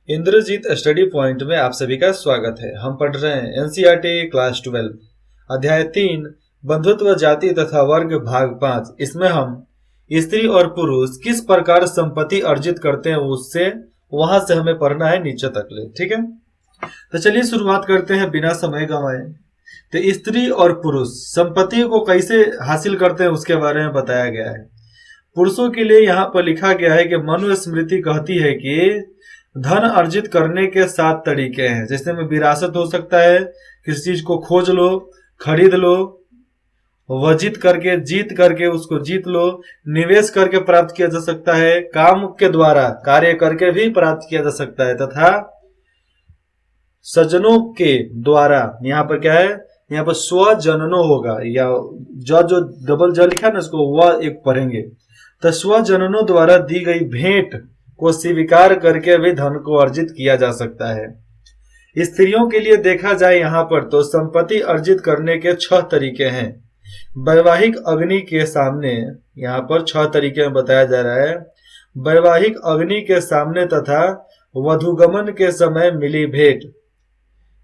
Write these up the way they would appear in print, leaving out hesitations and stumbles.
Indrajit study point में आप सभी का स्वागत है। हम पढ़ रहे हैं एनसीईआरटी क्लास 12 अध्याय 3 बंधुत्व जाति तथा वर्ग भाग 5। इसमें हम स्त्री और पुरुष किस प्रकार संपत्ति अर्जित करते हैं उससे वहां से हमें पढ़ना है नीचे तक ले। ठीक है, तो चलिए शुरुआत करते हैं बिना समय गंवाए। तो स्त्री और पुरुष संपत्ति को कैसे हासिल करते हैं उसके बारे में बताया गया है। पुरुषों के लिए यहाँ पर लिखा गया है कि मनुस्मृति कहती है कि धन अर्जित करने के 7 तरीके हैं। जैसे में विरासत हो सकता है, किसी चीज को खोज लो, खरीद लो, वजित करके जीत करके उसको जीत लो, निवेश करके प्राप्त किया जा सकता है, काम के द्वारा कार्य करके भी प्राप्त किया जा सकता है, तथा सज्जनों के द्वारा। यहाँ पर क्या है, यहाँ पर स्वजननो होगा या जो डबल ज लिखा है ना इसको वह एक पढ़ेंगे। तो स्वजननों द्वारा दी गई भेंट को स्वीकार करके भी धन को अर्जित किया जा सकता है। स्त्रियों के लिए देखा जाए यहाँ पर तो संपत्ति अर्जित करने के 6 तरीके हैं। वैवाहिक अग्नि के सामने, यहाँ पर 6 तरीके में बताया जा रहा है। वैवाहिक अग्नि के सामने तथा वधुगमन के समय मिली भेंट।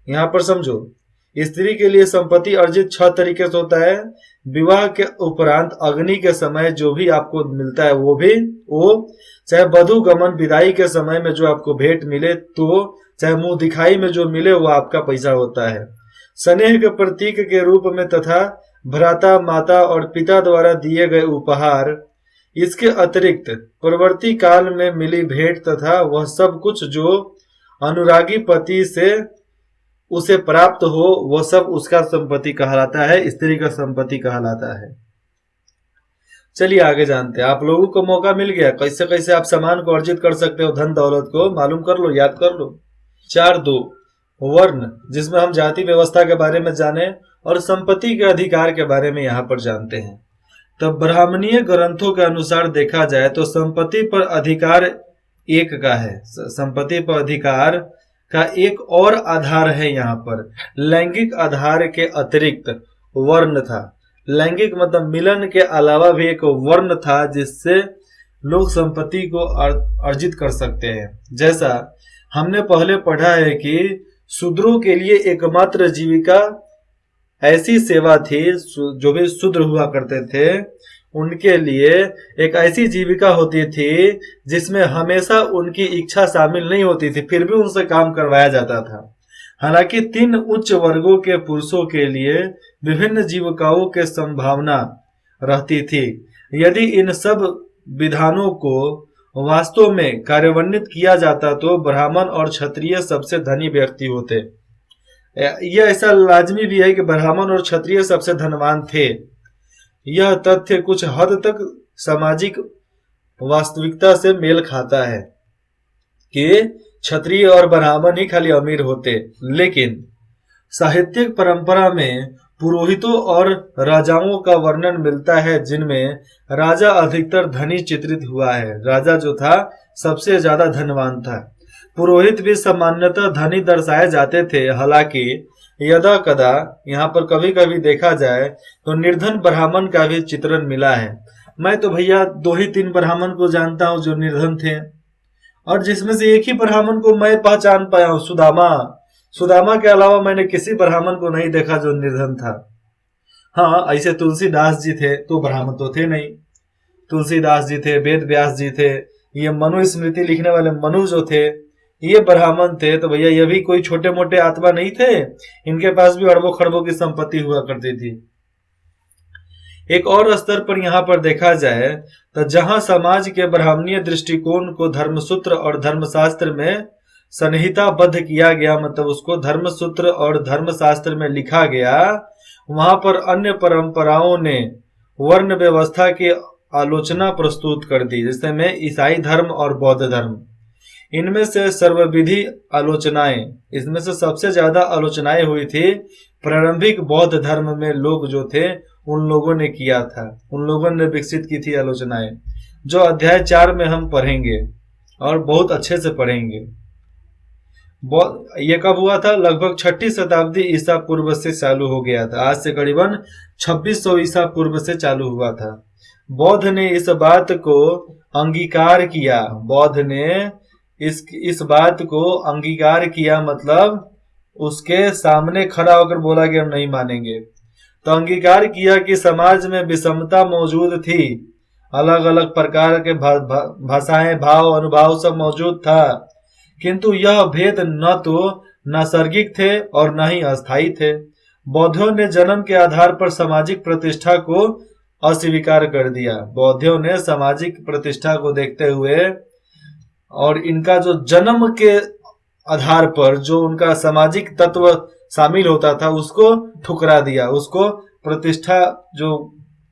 यहाँ पर समझो, स्त्री के लिए संपत्ति अर्जित 6 तरीके से होता है। विवाह के उपरांत अग्नि के समय जो भी आपको मिलता है वो चाहे वधु गमन विदाई के समय में जो आपको भेंट मिले, तो चाहे मुंह दिखाई में जो मिले वो आपका पैसा होता है। स्नेह के प्रतीक के रूप में तथा भ्राता माता और पिता द्वारा दिए गए उपहार। इसके अतिरिक्त प्रवर्ती काल में मिली भेंट तथा वह सब कुछ जो अनुरागी पति से उसे प्राप्त हो, वह सब उसका संपत्ति कहलाता है, स्त्री का संपत्ति कहलाता है। चलिए आगे जानते हैं। आप लोगों को मौका मिल गया, कैसे कैसे आप सामान को अर्जित कर सकते हो, धन दौलत को मालूम कर लो, याद कर लो। 4.2 वर्ण, जिसमें हम जाति व्यवस्था के बारे में जाने और संपत्ति के अधिकार के बारे में यहाँ पर जानते हैं। तब ब्राह्मणीय ग्रंथों के अनुसार देखा जाए तो संपत्ति पर अधिकार एक का है। संपत्ति पर अधिकार का एक और आधार है। यहाँ पर लैंगिक आधार के अतिरिक्त वर्ण था। लैंगिक मतलब मिलन के अलावा भी एक वर्ण था जिससे लोग संपत्ति को अर्जित कर सकते हैं। जैसा हमने पहले पढ़ा है कि शूद्रों के लिए एकमात्र जीविका ऐसी सेवा थी, जो भी शूद्र हुआ करते थे उनके लिए एक ऐसी जीविका होती थी जिसमें हमेशा उनकी इच्छा शामिल नहीं होती थी, फिर भी उनसे काम करवाया जाता था। हालांकि 3 उच्च वर्गों के पुरुषों के लिए विभिन्न जीविकाओं के संभावना रहती थी। यदि इन सब विधानों को वास्तव में कार्यान्वित किया जाता तो ब्राह्मण और क्षत्रिय सबसे धनी व्यक्ति होते। यह ऐसा लाजमी भी है कि ब्राह्मण और क्षत्रिय सबसे धनवान थे। यह तथ्य कुछ हद तक सामाजिक वास्तविकता से मेल खाता है कि क्षत्रिय और ब्राह्मण ही खाली अमीर होते, लेकिन साहित्यिक परंपरा में पुरोहितों और राजाओं का वर्णन मिलता है जिनमें राजा अधिकतर धनी चित्रित हुआ है। राजा जो था सबसे ज्यादा धनवान था। पुरोहित भी सामान्यतः धनी दर्शाए जाते थे। हालांकि यदा कदा यहाँ पर कभी कभी देखा जाए तो निर्धन ब्राह्मण का भी चित्रण मिला है। मैं तो भैया 2 ही 3 ब्राह्मण को जानता हूँ जो निर्धन थे, और जिसमें से एक ही ब्राह्मण को मैं पहचान पाया हूँ, सुदामा के अलावा मैंने किसी ब्राह्मण को नहीं देखा जो निर्धन था। हाँ, ऐसे तुलसीदास जी थे तो ब्राह्मण तो थे नहीं। तुलसीदास जी थे, वेद व्यास जी थे, ये मनुस्मृति लिखने वाले मनु जो थे ये ब्राह्मण थे। तो भैया ये भी कोई छोटे मोटे आत्मा नहीं थे, इनके पास भी अरबों खरबों की संपत्ति हुआ करती थी। एक और स्तर पर यहाँ पर देखा जाए तो जहां समाज के ब्राह्मणीय दृष्टिकोण को धर्मसूत्र और धर्मशास्त्र में संहिताबद्ध किया गया, मतलब उसको धर्मसूत्र और धर्मशास्त्र में लिखा गया, वहां पर अन्य परंपराओं ने वर्ण व्यवस्था की आलोचना प्रस्तुत कर दी, जैसे में ईसाई धर्म और बौद्ध धर्म। इनमें से सर्वविधि आलोचनाएं, इसमें से सबसे ज्यादा आलोचनाएं हुई थी प्रारंभिक बौद्ध धर्म में। लोग जो थे उन लोगों ने किया था, उन लोगों ने विकसित की थी आलोचनाएं, जो अध्याय 4 में हम पढ़ेंगे और बहुत अच्छे से पढ़ेंगे। ये कब हुआ था? लगभग 6ठी शताब्दी ईसा पूर्व से चालू हो गया था। आज से करीबन 2600 ईसा पूर्व से चालू हुआ था। बौद्ध ने इस बात को अंगीकार किया, बौद्ध ने इस बात को अंगीकार किया, मतलब उसके सामने खड़ा होकर बोला कि हम नहीं मानेंगे। तो अंगीकार किया कि समाज में विषमता मौजूद थी, अलग अलग प्रकार के भाषाएं, भाव, अनुभाव सब मौजूद था, किंतु यह भेद न तो नैसर्गिक थे और न ही अस्थायी थे। बौद्धों ने जन्म के आधार पर सामाजिक प्रतिष्ठा को अस्वीकार कर दिया। बौद्धों ने सामाजिक प्रतिष्ठा को देखते हुए और इनका जो जन्म के आधार पर जो उनका सामाजिक तत्व शामिल होता था उसको ठुकरा दिया। उसको प्रतिष्ठा जो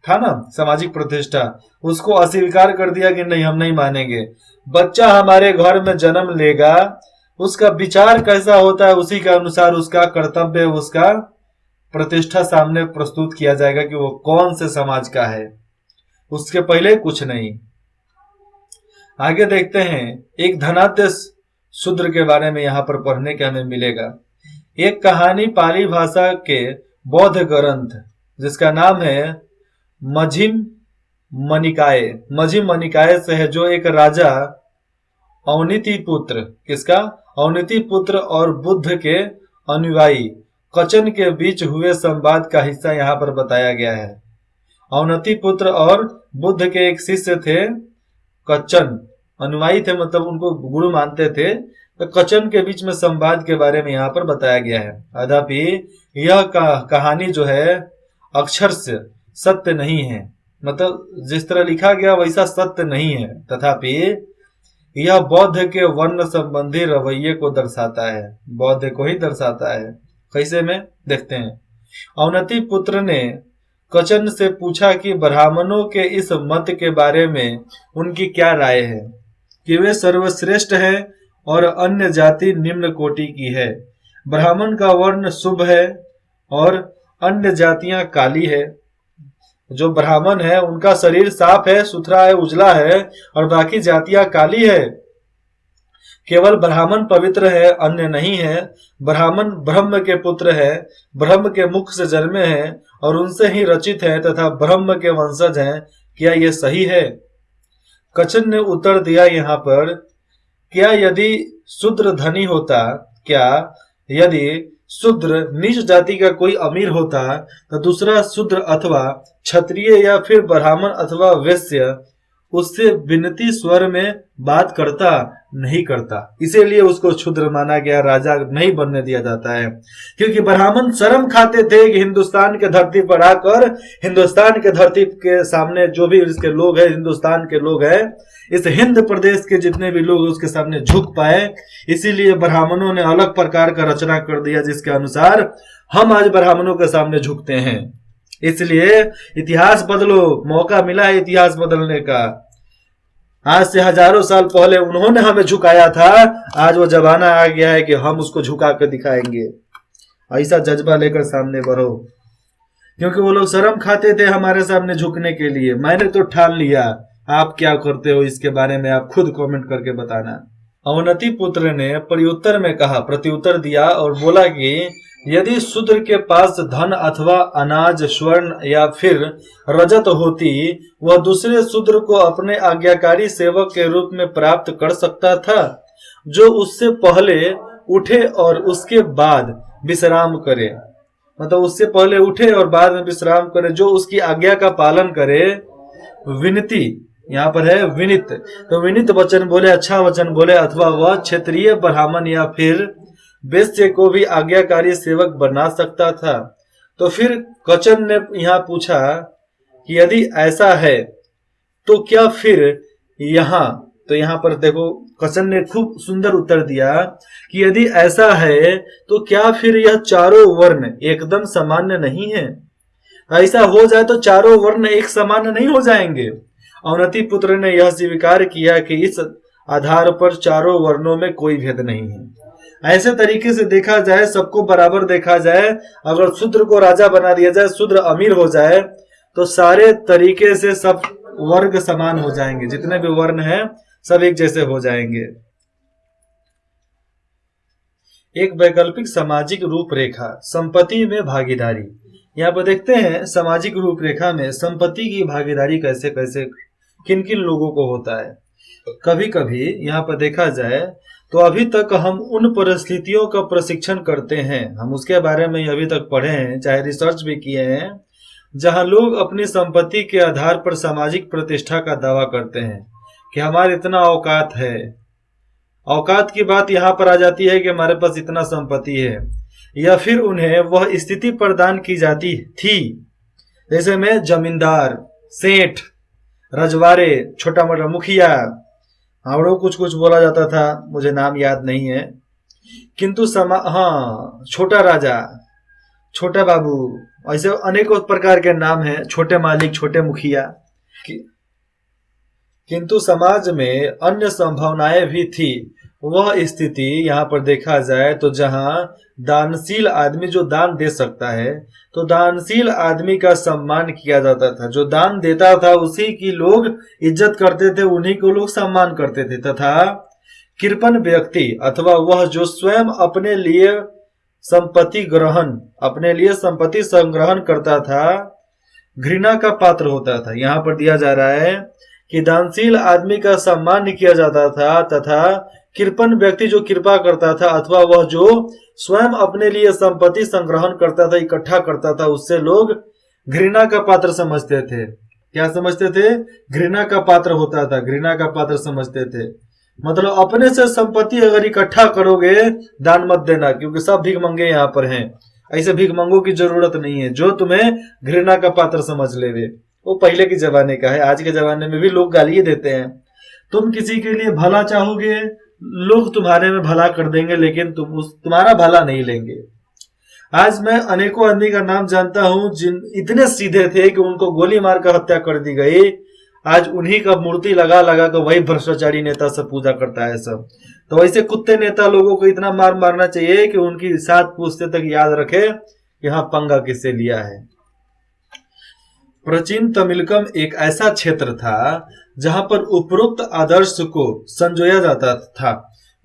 था ना, सामाजिक प्रतिष्ठा, उसको अस्वीकार कर दिया कि नहीं, हम नहीं मानेंगे। बच्चा हमारे घर में जन्म लेगा, उसका विचार कैसा होता है उसी के अनुसार उसका कर्तव्य, उसका प्रतिष्ठा सामने प्रस्तुत किया जाएगा कि वो कौन से समाज का है, उसके पहले कुछ नहीं। आगे देखते हैं, एक धनाढ्य शूद्र के बारे में यहाँ पर पढ़ने के हमें मिलेगा। एक कहानी पाली भाषा के बौद्ध ग्रंथ जिसका नाम है मझिम मणिकाय से है, जो एक राजा अवनीति पुत्र, किसका, अवनीति पुत्र और बुद्ध के अनुयायी कचन के बीच हुए संवाद का हिस्सा यहाँ पर बताया गया है। अवनीति पुत्र और बुद्ध के एक शिष्य थे, कचन, अनुयायी थे मतलब उनको गुरु मानते थे। तो कचन के बीच में संवाद के बारे में यहाँ पर बताया गया है। अदापि यह कहानी जो है अक्षर से सत्य नहीं है, मतलब जिस तरह लिखा गया वैसा सत्य नहीं है, तथापि यह बौद्ध के वर्ण संबंधी रवैये को दर्शाता है, बौद्ध को ही दर्शाता है। कैसे में देखते हैं। अवनीति पुत्र ने कचन से पूछा कि ब्राह्मणों के इस मत के बारे में उनकी क्या राय है कि वे सर्वश्रेष्ठ है और अन्य जाति निम्न कोटि की है। ब्राह्मण का वर्ण शुभ है और अन्य जातियां काली है। जो ब्राह्मण है उनका शरीर साफ है, सुथरा है, उजला है, और बाकी जातियां काली है। केवल ब्राह्मण पवित्र है, अन्य नहीं है। ब्राह्मण ब्रह्म के पुत्र है, ब्रह्म के मुख से जन्मे हैं और उनसे ही रचित है तथा ब्रह्म के वंशज हैं। क्या यह सही है? कचन ने उत्तर दिया यहाँ पर, क्या यदि शूद्र धनी होता, क्या यदि शूद्र नीच जाति का कोई अमीर होता तो दूसरा शूद्र अथवा क्षत्रिय या फिर ब्राह्मण अथवा वैश्य उससे विनती स्वर में बात करता? नहीं करता। इसीलिए उसको शूद्र माना गया, राजा नहीं बनने दिया जाता है। क्योंकि ब्राह्मण शर्म खाते थे कि हिंदुस्तान के धरती पर आकर, हिंदुस्तान के धरती के सामने जो भी इसके लोग हैं, हिंदुस्तान के लोग हैं, इस हिंद प्रदेश के जितने भी लोग उसके सामने झुक पाए। इसीलिए ब्राह्मणों ने अलग प्रकार का रचना कर दिया जिसके अनुसार हम आज ब्राह्मणों के सामने झुकते हैं। इसलिए इतिहास बदलो, मौका मिला है इतिहास बदलने का। आज से हजारों साल पहले उन्होंने हमें झुकाया था, आज वो जमाना आ गया है कि हम उसको झुका कर दिखाएंगे। ऐसा जज्बा लेकर सामने बढ़ो, क्योंकि वो लोग शर्म खाते थे हमारे सामने झुकने के लिए। मैंने तो ठान लिया, आप क्या करते हो इसके बारे में आप खुद कमेंट करके बताना। अवनीति पुत्र ने प्रत्युत्तर दिया और बोला कि यदि शूद्र के पास धन अथवा अनाज, स्वर्ण या फिर रजत होती, वह दूसरे शूद्र को अपने आज्ञाकारी सेवक के रूप में प्राप्त कर सकता था, जो उससे पहले उठे और उसके बाद विश्राम करे। मतलब उससे पहले उठे और बाद में विश्राम करे, जो उसकी आज्ञा का पालन करे। विनती यहाँ पर है विनित, तो विनित वचन बोले, अच्छा वचन बोले, अथवा वह क्षेत्रीय ब्राह्मण या फिर वैश्य को भी आज्ञाकारी सेवक बना सकता था। तो फिर कचन ने यहाँ पूछा कि यदि ऐसा है तो क्या फिर यहाँ पर देखो, कचन ने खूब सुंदर उत्तर दिया कि यदि ऐसा है तो क्या फिर यह चारों वर्ण एकदम सामान्य नहीं है? ऐसा हो जाए तो चारों वर्ण एक समान नहीं हो जाएंगे। अवनीति पुत्र ने यह स्वीकार किया कि इस आधार पर चारों वर्णों में कोई भेद नहीं है। ऐसे तरीके से देखा जाए, सबको बराबर देखा जाए, अगर शूद्र को राजा बना दिया जाए, शूद्र अमीर हो जाए, तो सारे तरीके से सब वर्ग समान हो जाएंगे। जितने भी वर्ण हैं सब एक जैसे हो जाएंगे। एक वैकल्पिक सामाजिक रूपरेखा, संपत्ति में भागीदारी। यहाँ पर देखते हैं सामाजिक रूपरेखा में संपत्ति की भागीदारी कैसे कैसे किन किन लोगों को होता है। कभी कभी यहाँ पर देखा जाए तो अभी तक हम उन परिस्थितियों का प्रशिक्षण करते हैं, हम उसके बारे में अभी तक पढ़े हैं, चाहे रिसर्च भी किए हैं, जहां लोग अपनी संपत्ति के आधार पर सामाजिक प्रतिष्ठा का दावा करते हैं कि हमारे इतना औकात है। औकात की बात यहाँ पर आ जाती है कि हमारे पास इतना संपत्ति है, या फिर उन्हें वह स्थिति प्रदान की जाती थी जैसे में जमींदार, सेठ, रजवाड़े, छोटा मोटा मुखिया, और कुछ कुछ बोला जाता था, मुझे नाम याद नहीं है, किंतु हाँ, छोटा राजा, छोटा बाबू, ऐसे अनेकों प्रकार के नाम हैं, छोटे मालिक, छोटे मुखिया। किंतु समाज में अन्य संभावनाएं भी थी। वह स्थिति यहाँ पर देखा जाए तो जहाँ दानशील आदमी जो दान दे सकता है, तो दानशील आदमी का सम्मान किया जाता था। जो दान देता था उसी की लोग इज्जत करते थे, उन्हीं को लोग सम्मान करते थे। तथा कृपण व्यक्ति अथवा वह जो स्वयं अपने लिए संपत्ति संग्रहण करता था, घृणा का पात्र होता था। यहाँ पर दिया जा रहा है कि दानशील आदमी का सम्मान किया जाता था, तथा कृपण व्यक्ति जो कृपा करता था अथवा वह जो स्वयं अपने लिए संपत्ति संग्रहण करता था, इकट्ठा करता था, उससे लोग घृणा का पात्र समझते थे। क्या समझते थे? घृणा का पात्र होता था, घृणा का पात्र समझते थे। मतलब अपने से संपत्ति अगर इकट्ठा करोगे, दान मत देना, क्योंकि सब भीखमंगे यहाँ पर हैं। ऐसे भीखमंगों की जरूरत नहीं है जो तुम्हें घृणा का पात्र समझ लेवे। वो पहले के जमाने का है, आज के जमाने में भी लोग गाली देते हैं। तुम किसी के लिए भला चाहोगे, लोग तुम्हारे में भला कर देंगे, लेकिन तुम्हारा भला नहीं लेंगे। आज मैं अनेकों आदमी का नाम जानता हूं जिन इतने सीधे थे कि उनको गोली मार कर हत्या कर दी गई। आज उन्हीं का मूर्ति लगा लगा कर वही भ्रष्टाचारी नेता सब पूजा करता है सब। तो ऐसे कुत्ते नेता लोगों को इतना मार मारना चाहिए कि उनकी 7 पुश्ते तक याद रखे कि हाँ, पंगा किससे लिया है। प्राचीन तमिलकम एक ऐसा क्षेत्र था जहां पर उपरोक्त आदर्श को संजोया जाता था।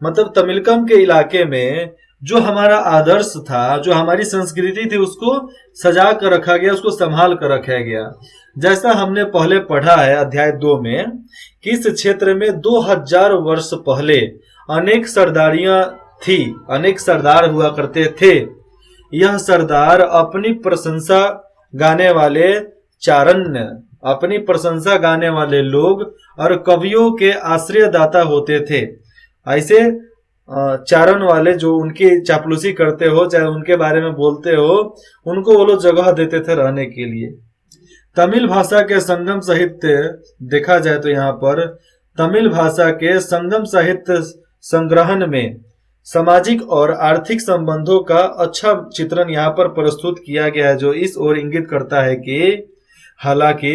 मतलब तमिलकम के इलाके में जो हमारा आदर्श था, जो हमारी संस्कृति थी, उसको सजा कर रखा गया, उसको संभाल कर रखा गया। जैसा हमने पहले पढ़ा है अध्याय 2 में कि इस क्षेत्र में 2000 वर्ष पहले अनेक सरदारियां थी, अनेक सरदार हुआ करते थे। यह सरदार अपनी प्रशंसा गाने वाले चारण, अपनी प्रशंसा गाने वाले लोग और कवियों के आश्रयदाता होते थे। ऐसे चारण वाले जो उनकी चापलूसी करते हो, चाहे उनके बारे में बोलते हो, उनको वो लोग जगह देते थे रहने के लिए। तमिल भाषा के संगम साहित्य देखा जाए तो यहाँ पर तमिल भाषा के संगम साहित्य संग्रहण में सामाजिक और आर्थिक संबंधों का अच्छा चित्रण यहाँ पर प्रस्तुत किया गया है, जो इस ओर इंगित करता है कि हालांकि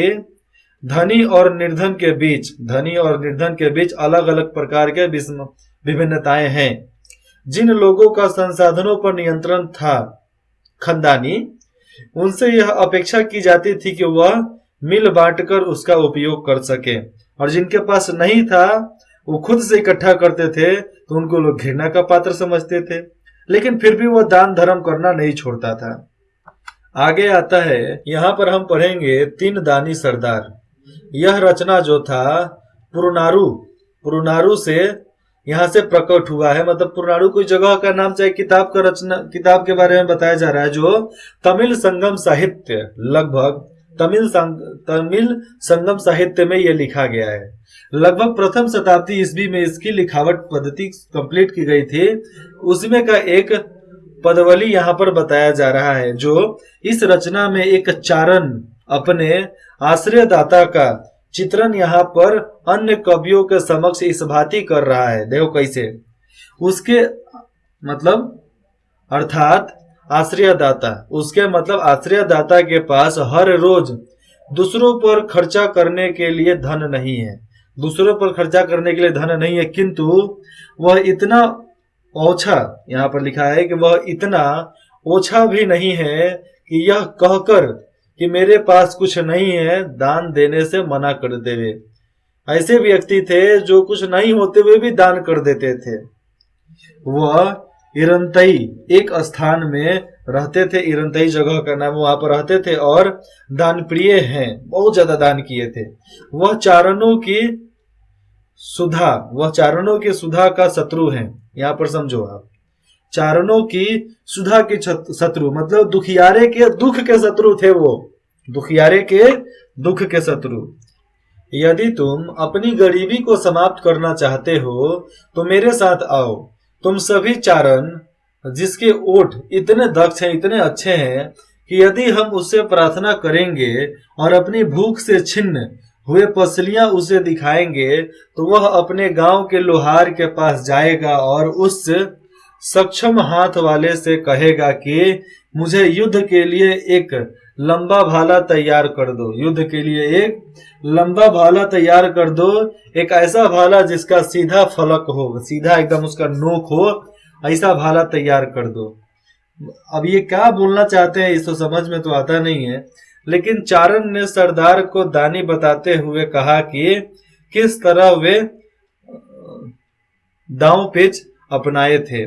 धनी और निर्धन के बीच अलग अलग प्रकार के विभिन्नताएं हैं। जिन लोगों का संसाधनों पर नियंत्रण था, खानदानी, उनसे यह अपेक्षा की जाती थी कि वह मिल बांटकर उसका उपयोग कर सके, और जिनके पास नहीं था वो खुद से इकट्ठा करते थे, तो उनको लोग घृणा का पात्र समझते थे। लेकिन फिर भी वह दान धर्म करना नहीं छोड़ता था। आगे आता है, यहाँ पर हम पढ़ेंगे 3 दानी सरदार। यह रचना जो था पुरुनारू से यहाँ से प्रकट हुआ है। मतलब पुरुनारू कोई जगह का नाम, चाहे किताब के बारे में बताया जा रहा है, जो तमिल संगम साहित्य, लगभग तमिल संगम साहित्य में यह लिखा गया है। लगभग प्रथम शताब्दी ईस्वी में इसकी लिखावट पद्धति कंप्लीट की गई थी। उसमें का एक पदवली यहाँ पर बताया जा रहा है, जो इस रचना में एक चारण अपने आश्रयदाता का चित्रण यहाँ पर अन्य कवियों के समक्ष इस भांति कर रहा है। देखो कैसे, उसके मतलब अर्थात आश्रयदाता, उसके मतलब आश्रयदाता के पास हर रोज दूसरों पर खर्चा करने के लिए धन नहीं है, किंतु वह इतना ओछा, यहाँ पर लिखा है कि वह इतना ओछा भी नहीं है कि यह कहकर कि मेरे पास कुछ नहीं है, दान देने से मना कर देवे। ऐसे व्यक्ति थे जो कुछ नहीं होते हुए भी दान कर देते थे। वह इरंतई एक स्थान में रहते थे, इरंतई जगह का नाम, वहां पर रहते थे और दान प्रिय हैं, बहुत ज्यादा दान किए थे। वह चारणों की सुधा, वह चारणों की सुधा का शत्रु है। यहां पर समझो आप, चारणों की सुधा के शत्रु मतलब दुखियारे के दुख के शत्रु थे वो, दुखियारे के दुख के शत्रु। यदि तुम अपनी गरीबी को समाप्त करना चाहते हो तो मेरे साथ आओ। तुम सभी चारण जिसके ओठ इतने दक्ष हैं, इतने अच्छे हैं कि यदि हम उससे प्रार्थना करेंगे और अपनी भूख से छिन्न हुए पसलियां उसे दिखाएंगे तो वह अपने गांव के लोहार के पास जाएगा और उस सक्षम हाथ वाले से कहेगा कि मुझे युद्ध के लिए एक लंबा भाला तैयार कर दो, युद्ध के लिए एक लंबा भाला तैयार कर दो, एक ऐसा भाला जिसका सीधा फलक हो, सीधा एकदम उसका नोक हो, ऐसा भाला तैयार कर दो। अब ये क्या बोलना चाहते हैं इसको समझ में तो आता नहीं है, लेकिन चारण ने सरदार को दानी बताते हुए कहा कि किस तरह वे दांव पेच अपनाए थे।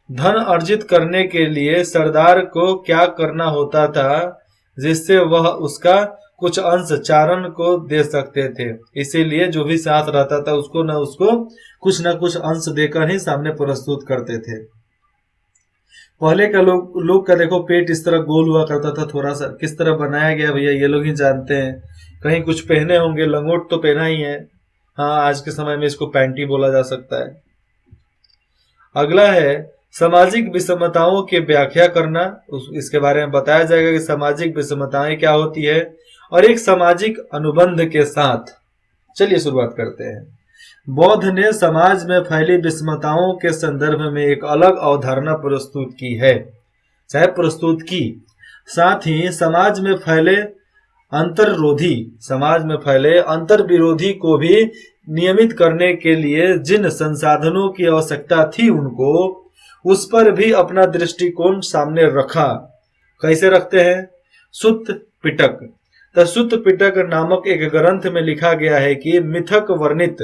धन अर्जित करने के लिए सरदार को क्या करना होता था जिससे वह उसका कुछ अंश चारण को दे सकते थे। इसीलिए जो भी साथ रहता था उसको कुछ न कुछ अंश देकर ही सामने प्रस्तुत करते थे। पहले का लोग का देखो पेट इस तरह गोल हुआ करता था, थोड़ा सा किस तरह बनाया गया भैया ये लोग ही जानते हैं। कहीं कुछ पहने होंगे, लंगोट तो पहना ही है, हाँ आज के समय में इसको पैंटी बोला जा सकता है। अगला है सामाजिक विषमताओं की व्याख्या करना। इसके बारे में बताया जाएगा कि सामाजिक विषमताएं क्या होती है और एक सामाजिक अनुबंध के साथ। चलिए शुरुआत करते हैं। बौद्ध ने समाज में फैली विषमताओं के संदर्भ में एक अलग अवधारणा प्रस्तुत की है, चाहे प्रस्तुत की, साथ ही समाज में फैले अंतर विरोधी को भी नियमित करने के लिए जिन संसाधनों की आवश्यकता थी उनको उस पर भी अपना दृष्टिकोण सामने रखा। कैसे रखते हैं? सुत्त पिटक। तो सुत्त पिटक नामक एक ग्रंथ में लिखा गया है कि मिथक वर्णित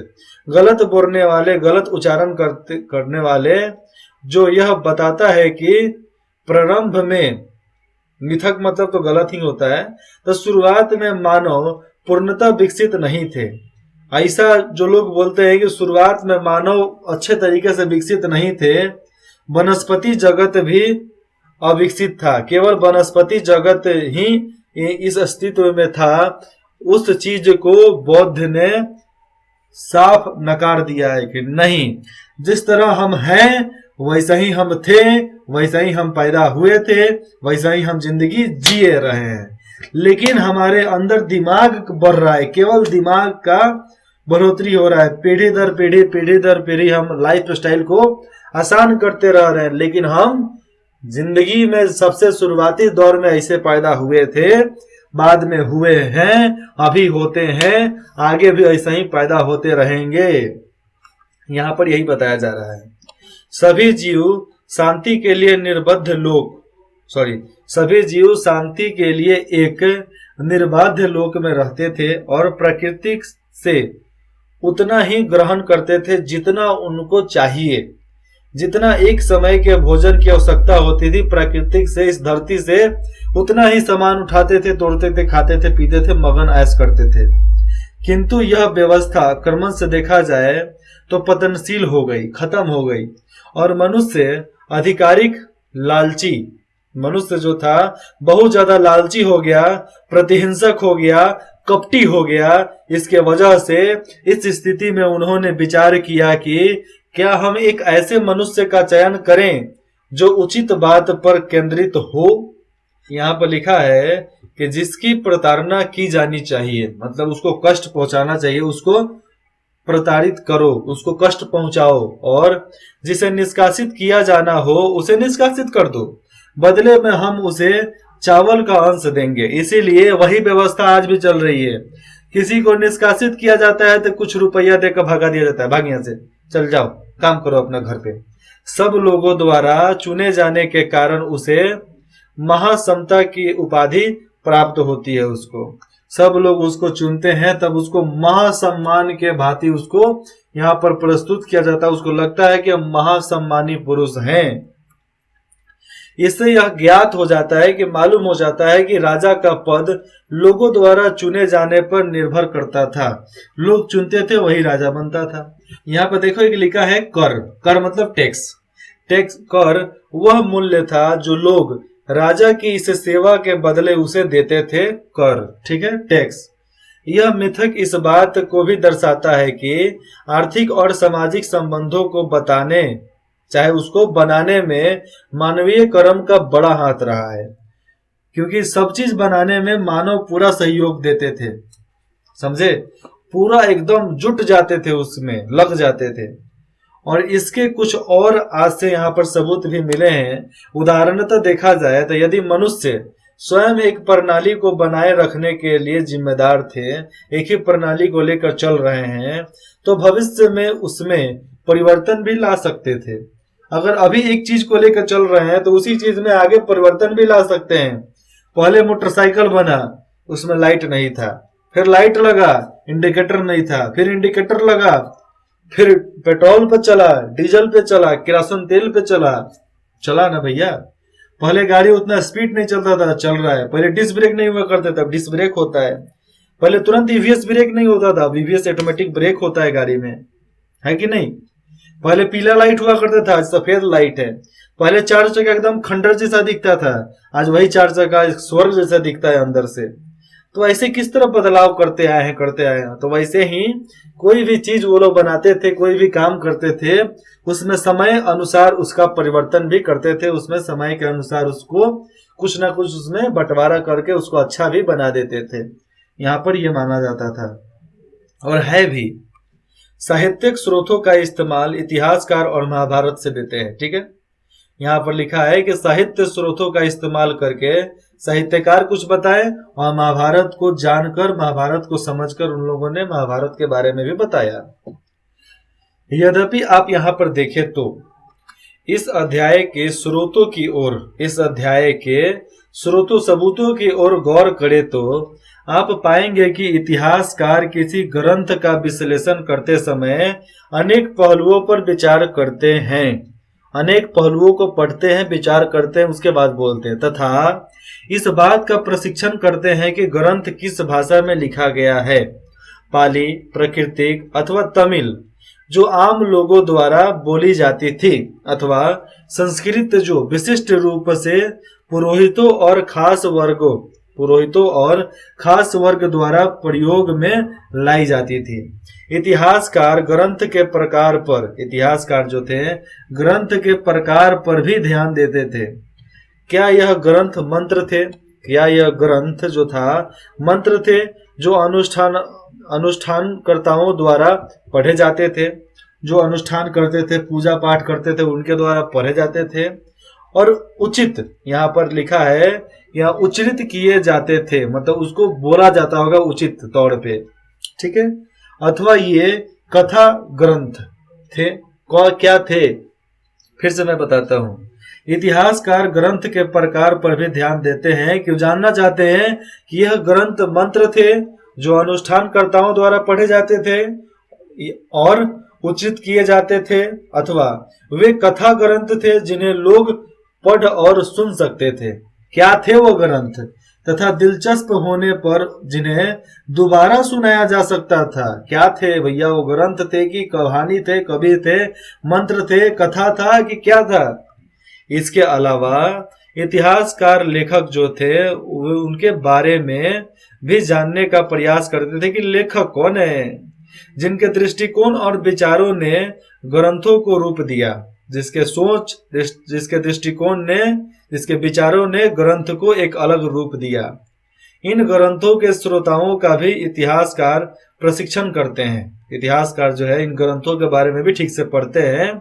गलत बोलने वाले, गलत उच्चारण करने वाले, जो यह बताता है कि प्रारंभ में, मिथक मतलब तो गलत ही होता है, तो शुरुआत में मानव पूर्णतः विकसित नहीं थे। ऐसा जो लोग बोलते हैं कि शुरुआत में मानव अच्छे तरीके से विकसित नहीं थे, वनस्पति जगत भी अविकसित था, केवल वनस्पति जगत ही इस अस्तित्व में था, उस चीज को बौद्ध ने साफ नकार दिया है कि नहीं, जिस तरह हम हैं वैसा ही हम थे, वैसा ही हम पैदा हुए थे, वैसा ही हम जिंदगी जिए रहे हैं, लेकिन हमारे अंदर दिमाग बढ़ रहा है, केवल दिमाग का बढ़ोतरी हो रहा है। पीढ़ी दर पीढ़ी हम लाइफ स्टाइल को आसान करते रह रहे हैं, लेकिन हम जिंदगी में सबसे शुरुआती दौर में ऐसे पैदा हुए थे, बाद में हुए हैं, अभी होते हैं, आगे भी ऐसा ही पैदा होते रहेंगे। यहाँ पर यही बताया जा रहा है। सभी जीव शांति के लिए एक निर्बाध्य लोक में रहते थे और प्रकृति से उतना ही ग्रहण करते थे जितना उनको चाहिए, जितना एक समय के भोजन की आवश्यकता होती थी प्राकृतिक से, इस धरती से उतना ही सामान उठाते थे, तोड़ते थे, खाते थे, पीते थे, मगन ऐश करते थे। किंतु यह व्यवस्था क्रमश से देखा जाए तो पतनशील हो गई, खत्म हो गई, और मनुष्य अधिकारिक लालची, मनुष्य जो था बहुत ज्यादा लालची हो गया, प्रतिहिंसक हो गया, कपटी हो गया। इसके वजह से इस स्थिति में उन्होंने विचार किया कि क्या हम एक ऐसे मनुष्य का चयन करें जो उचित बात पर केंद्रित हो। यहाँ पर लिखा है कि जिसकी प्रताड़ना की जानी चाहिए, मतलब उसको कष्ट पहुंचाना चाहिए, उसको प्रताड़ित करो, उसको कष्ट पहुंचाओ, और जिसे निष्कासित किया जाना हो उसे निष्कासित कर दो, बदले में हम उसे चावल का अंश देंगे। इसीलिए वही व्यवस्था आज भी चल रही है। किसी को निष्कासित किया जाता है तो कुछ रुपया देकर भगा दिया जाता है, भाग यहाँ से, चल जाओ काम करो अपना घर पे। सब लोगों द्वारा चुने जाने के कारण उसे महासमता की उपाधि प्राप्त होती है। उसको सब लोग उसको चुनते हैं, तब उसको महासम्मान के भांति उसको यहाँ पर प्रस्तुत किया जाता है। उसको लगता है कि हम महासम्मानी पुरुष हैं। इससे यह ज्ञात हो जाता है कि मालूम हो जाता है कि राजा का पद लोगों द्वारा चुने जाने पर निर्भर करता था। लोग चुनते थे, वही राजा बनता था। यहाँ पर देखो एक लिखा है कर। कर मतलब टैक्स। टैक्स कर वह मूल्य था जो लोग राजा की इस सेवा के बदले उसे देते थे। कर, ठीक है, टैक्स। यह मिथक इस बात को भी दर्शाता है कि आर्थिक और सामाजिक संबंधों को बताने चाहे उसको बनाने में मानवीय कर्म का बड़ा हाथ रहा है, क्योंकि सब चीज बनाने में मानव पूरा सहयोग देते थे। समझे? पूरा एकदम जुट जाते थे, उसमें लग जाते थे। और इसके कुछ और आज से यहाँ पर सबूत भी मिले हैं। उदाहरणतः देखा जाए तो यदि मनुष्य स्वयं एक प्रणाली को बनाए रखने के लिए जिम्मेदार थे, एक ही प्रणाली को लेकर चल रहे हैं, तो भविष्य में उसमें परिवर्तन भी ला सकते थे। अगर अभी एक चीज को लेकर चल रहे हैं तो उसी चीज में आगे परिवर्तन भी ला सकते हैं। पहले मोटरसाइकिल बना, उसमें लाइट नहीं था, फिर लाइट लगा, इंडिकेटर नहीं था, फिर इंडिकेटर लगा, फिर पेट्रोल पे चला, डीजल पे चला, किरासन तेल पे चला ना भैया। पहले गाड़ी उतना स्पीड नहीं चलता था, चल रहा है। पहले डिस्क ब्रेक नहीं हुआ करते थे, अब डिस्क ब्रेक होता है। पहले तुरंत ईवीएस ब्रेक नहीं होता था, ईवीएस ऑटोमेटिक ब्रेक होता है गाड़ी में, है कि नहीं? पहले पीला लाइट हुआ करता था, आज सफेद लाइट है। पहले चार चक्का एकदम खंडर जैसा दिखता था, आज वही चार चक्का स्वर्ग जैसा दिखता है अंदर से। तो ऐसे किस तरह बदलाव करते आए हैं। तो वैसे ही कोई भी चीज वो लोग बनाते थे, कोई भी काम करते थे, उसमें समय अनुसार उसका परिवर्तन भी करते थे। उसमें समय के अनुसार उसको कुछ ना कुछ उसमें बंटवारा करके उसको अच्छा भी बना देते थे। यहाँ पर यह माना जाता था और है भी। साहित्यिक स्रोतों का इस्तेमाल इतिहासकार और महाभारत से देते हैं, ठीक है। यहाँ पर लिखा है कि साहित्य स्रोतों का इस्तेमाल करके साहित्यकार कुछ बताए और महाभारत को जानकर, महाभारत को समझकर उन लोगों ने महाभारत के बारे में भी बताया। यद्यपि आप यहाँ पर देखें तो इस अध्याय के स्रोतों की ओर, इस अध्याय के स्रोतों सबूतों की ओर गौर करें तो आप पाएंगे कि इतिहासकार किसी ग्रंथ का विश्लेषण करते समय अनेक पहलुओं पर विचार करते हैं, अनेक पहलुओं को पढ़ते हैं, विचार करते हैं, उसके बाद बोलते हैं, तथा इस बात का प्रशिक्षण करते हैं कि ग्रंथ किस भाषा में लिखा गया है, पाली, प्राकृतिक अथवा तमिल जो आम लोगों द्वारा बोली जाती थी, अथवा संस्कृत जो विशिष्ट रूप से पुरोहितों और खास वर्ग द्वारा प्रयोग में लाई जाती थी। इतिहासकार ग्रंथ के प्रकार पर, इतिहासकार जो थे ग्रंथ के प्रकार पर भी ध्यान देते थे। क्या यह ग्रंथ मंत्र थे? क्या यह ग्रंथ जो था मंत्र थे जो अनुष्ठानकर्ताओं द्वारा पढ़े जाते थे, जो अनुष्ठान करते थे, पूजा पाठ करते थे, उनके द्वारा पढ़े जाते थे और उचित, यहाँ पर लिखा है या उच्चरित किए जाते थे, मतलब उसको बोला जाता होगा उचित तौर पे, ठीक है। अथवा ये कथा ग्रंथ थे। क्या थे? फिर से मैं बताता हूँ। इतिहासकार ग्रंथ के प्रकार पर भी ध्यान देते हैं कि जानना चाहते हैं कि यह ग्रंथ मंत्र थे जो अनुष्ठानकर्ताओं द्वारा पढ़े जाते थे और उचित किए जाते थे, अथवा वे कथा ग्रंथ थे जिन्हें लोग पढ़ और सुन सकते थे। क्या थे वो ग्रंथ? तथा दिलचस्प होने पर जिन्हें दोबारा सुनाया जा सकता था। क्या थे भैया? वो ग्रंथ थे कि कहानी थे, कवि थे, मंत्र थे, कथा था कि क्या था? इसके अलावा इतिहासकार लेखक जो थे उनके बारे में भी जानने का प्रयास करते थे कि लेखक कौन है, जिनके दृष्टिकोण और विचारों ने ग्रंथों को रूप दिया, जिसके दृष्टिकोण ने, जिसके विचारों ने ग्रंथ को एक अलग रूप दिया। इन ग्रंथों के श्रोताओं का भी इतिहासकार प्रशिक्षण करते हैं। इतिहासकार जो है इन ग्रंथों के बारे में भी ठीक से पढ़ते हैं,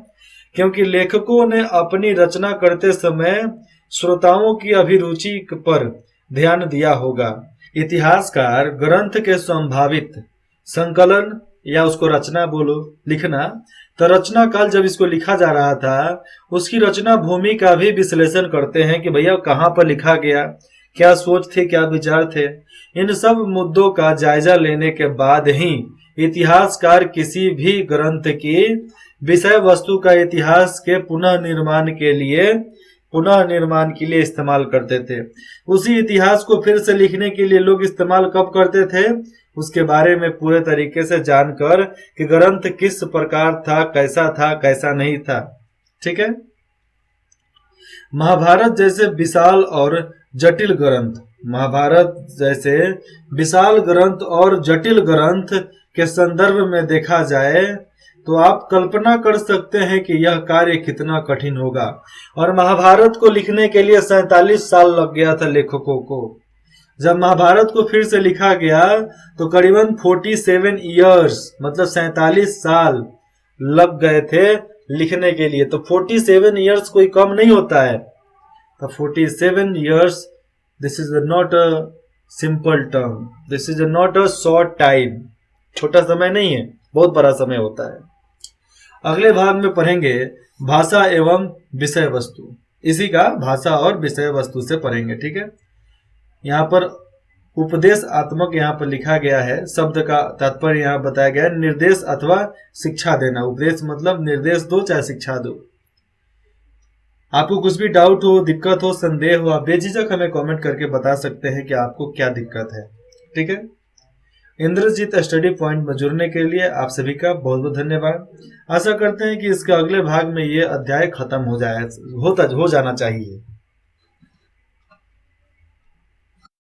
क्योंकि लेखकों ने अपनी रचना करते समय श्रोताओं की अभिरुचि पर ध्यान दिया होगा। इतिहासकार ग्रंथ के संभावित संकलन या उसको रचना बोलो, लिखना, तो रचना काल जब इसको लिखा जा रहा था उसकी रचना भूमि का भी विश्लेषण करते हैं कि भैया कहाँ पर लिखा गया, क्या सोच थे, क्या विचार थे। इन सब मुद्दों का जायजा लेने के बाद ही इतिहासकार किसी भी ग्रंथ की विषय वस्तु का इतिहास के पुनः निर्माण के लिए पुनः निर्माण के लिए इस्तेमाल करते थे। उसी इतिहास को फिर से लिखने के लिए लोग इस्तेमाल कब करते थे, उसके बारे में पूरे तरीके से जानकर कि ग्रंथ किस प्रकार था, कैसा नहीं था। ठीक है। महाभारत जैसे विशाल और जटिल ग्रंथ, महाभारत जैसे विशाल ग्रंथ और जटिल ग्रंथ के संदर्भ में देखा जाए तो आप कल्पना कर सकते हैं कि यह कार्य कितना कठिन होगा। और महाभारत को लिखने के लिए 47 साल लग गया था लेखकों को। जब महाभारत को फिर से लिखा गया तो करीबन 47 ईयर्स मतलब 47 साल लग गए थे लिखने के लिए। तो 47 ईयर्स कोई कम नहीं होता है। तो 47 years, this is not a simple term, this is not a short time. छोटा समय नहीं है, बहुत बड़ा समय होता है। अगले भाग में पढ़ेंगे भाषा एवं विषय वस्तु। इसी का भाषा और विषय वस्तु से पढ़ेंगे। ठीक है। यहाँ पर उपदेश आत्मक यहाँ पर लिखा गया है। शब्द का तात्पर्य यहाँ बताया गया है, निर्देश अथवा शिक्षा देना। उपदेश मतलब निर्देश दो चाहे शिक्षा दो। आपको कुछ भी डाउट हो, दिक्कत हो, संदेह हो, आप बेझिझक हमें कमेंट करके बता सकते हैं कि आपको क्या दिक्कत है। ठीक है। इंद्रजीत स्टडी पॉइंट में जुड़ने के लिए आप सभी का बहुत बहुत धन्यवाद। आशा करते हैं कि इसके अगले भाग में ये अध्याय खत्म हो जाना चाहिए।